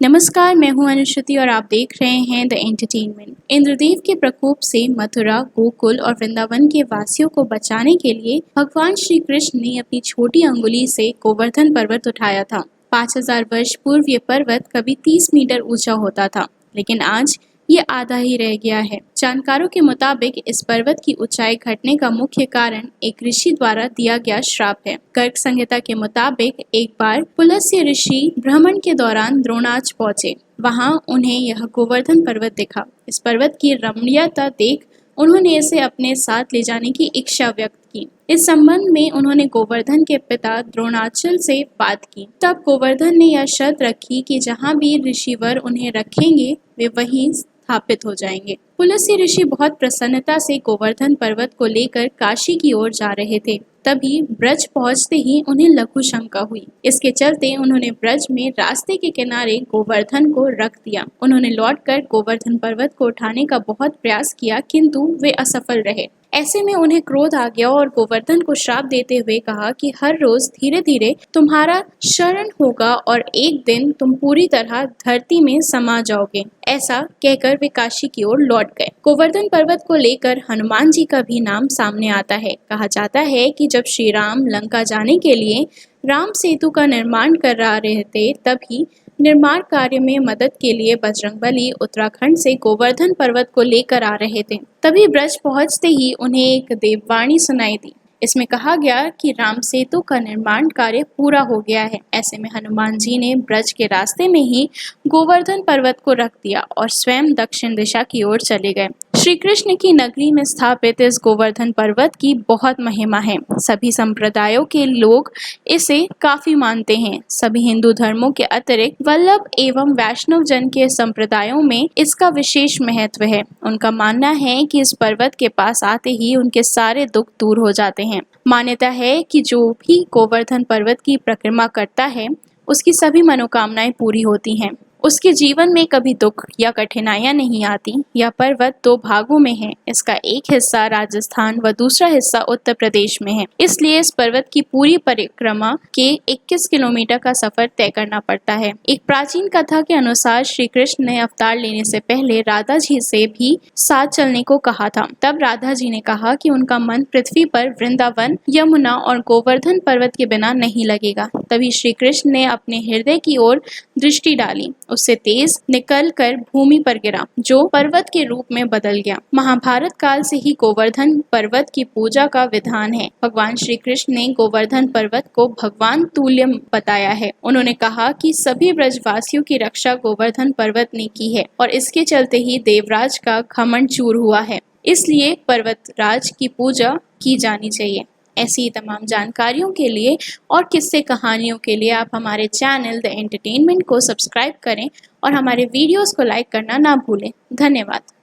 नमस्कार, मैं हूं अनुश्रुति और आप देख रहे हैं द एंटरटेनमेंट। इंद्रदेव के प्रकोप से मथुरा, गोकुल और वृंदावन के वासियों को बचाने के लिए भगवान श्री कृष्ण ने अपनी छोटी अंगुली से गोवर्धन पर्वत उठाया था। 5000 वर्ष पूर्व ये पर्वत कभी 30 मीटर ऊंचा होता था, लेकिन आज ये आधा ही रह गया है। जानकारों के मुताबिक इस पर्वत की ऊंचाई घटने का मुख्य कारण एक ऋषि द्वारा दिया गया श्राप है। गर्ग संहिता के मुताबिक एक बार पुलस्त्य ऋषि भ्रमण के दौरान द्रोणाच पहुंचे। वहां उन्हें यह गोवर्धन पर्वत दिखा। इस पर्वत की रमणीयता देख उन्होंने इसे अपने साथ ले जाने की इच्छा व्यक्त की। इस संबंध में उन्होंने गोवर्धन के पिता द्रोणाचल से बात की। तब गोवर्धन ने यह शर्त रखी कि जहां भी ऋषिवर उन्हें रखेंगे वे वहीं स्थापित हो जाएंगे। पुलस्त्य ऋषि बहुत प्रसन्नता से गोवर्धन पर्वत को लेकर काशी की ओर जा रहे थे। तभी ब्रज पहुंचते ही उन्हें लघु शंका हुई। इसके चलते उन्होंने ब्रज में रास्ते के किनारे गोवर्धन को रख दिया। उन्होंने लौटकर गोवर्धन पर्वत को उठाने का बहुत प्रयास किया, किंतु वे असफल रहे। ऐसे में उन्हें क्रोध आ गया और गोवर्धन को श्राप देते हुए कहा कि हर रोज धीरे धीरे तुम्हारा शरण होगा और एक दिन तुम पूरी तरह धरती में समा जाओगे। ऐसा कहकर वे काशी की ओर लौट गए। गोवर्धन पर्वत को लेकर हनुमान जी का भी नाम सामने आता है। कहा जाता है कि जब श्री राम लंका जाने के लिए राम सेतु का निर्माण कर रहे थे, तभी निर्माण कार्य में मदद के लिए बजरंगबली उत्तराखंड से गोवर्धन पर्वत को लेकर आ रहे थे। तभी ब्रज पहुंचते ही उन्हें एक देववाणी सुनाई दी। इसमें कहा गया कि राम सेतु का निर्माण कार्य पूरा हो गया है। ऐसे में हनुमान जी ने ब्रज के रास्ते में ही गोवर्धन पर्वत को रख दिया और स्वयं दक्षिण दिशा की ओर चले गए। श्री कृष्ण की नगरी में स्थापित इस गोवर्धन पर्वत की बहुत महिमा है। सभी संप्रदायों के लोग इसे काफी मानते हैं। सभी हिंदू धर्मों के अतिरिक्त वल्लभ एवं वैष्णव जन के संप्रदायों में इसका विशेष महत्व है। उनका मानना है कि इस पर्वत के पास आते ही उनके सारे दुख दूर हो जाते हैं। मान्यता है कि जो भी गोवर्धन पर्वत की परिक्रमा करता है, उसकी सभी मनोकामनाएं पूरी होती हैं। उसके जीवन में कभी दुख या कठिनाइयां नहीं आती। यह पर्वत 2 भागों में है। इसका एक हिस्सा राजस्थान व दूसरा हिस्सा उत्तर प्रदेश में है। इसलिए इस पर्वत की पूरी परिक्रमा के 21 किलोमीटर का सफर तय करना पड़ता है। एक प्राचीन कथा के अनुसार श्री कृष्ण ने अवतार लेने से पहले राधा जी से भी साथ चलने को कहा था। तब राधा जी ने कहा कि उनका मन पृथ्वी पर वृंदावन, यमुना और गोवर्धन पर्वत के बिना नहीं लगेगा। तभी श्री कृष्ण ने अपने हृदय की ओर दृष्टि डाली। उससे तेज निकल कर भूमि पर गिरा, जो पर्वत के रूप में बदल गया। महाभारत काल से ही गोवर्धन पर्वत की पूजा का विधान है। भगवान श्री कृष्ण ने गोवर्धन पर्वत को भगवान तुल्य बताया है। उन्होंने कहा कि सभी ब्रजवासियों की रक्षा गोवर्धन पर्वत ने की है और इसके चलते ही देवराज का घमंड चूर हुआ है। इसलिए पर्वतराज की पूजा की जानी चाहिए। ऐसी ही तमाम जानकारियों के लिए और किस्से कहानियों के लिए आप हमारे चैनल द एंटरटेनमेंट को सब्सक्राइब करें और हमारे वीडियोस को लाइक करना ना भूलें। धन्यवाद।